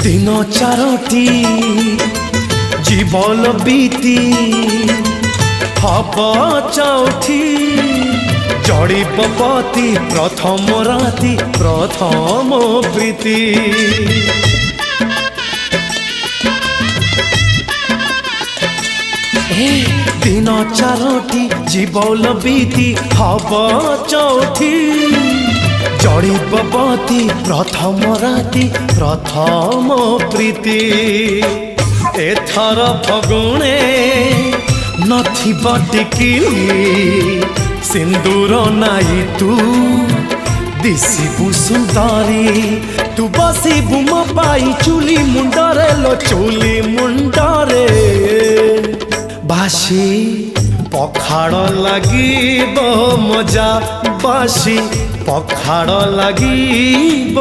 दिन चारोटी जीवन बीती हब चौठी जड़िब पति प्रथम राति प्रथम प्रीति दिन चारोटी जीवन बीती हब चौठी जड़िब पति प्रथम राति प्रथम प्रीति एथर फगुणे नथिबा टिकिली सिंदूर नाई तू दिसिबु सुंदरी तू बसिबु मो पाई चुली मुंडरे लो चुली मुंडरे बासी पखाड़ लागिब मजा बासी पखाड़ लागिब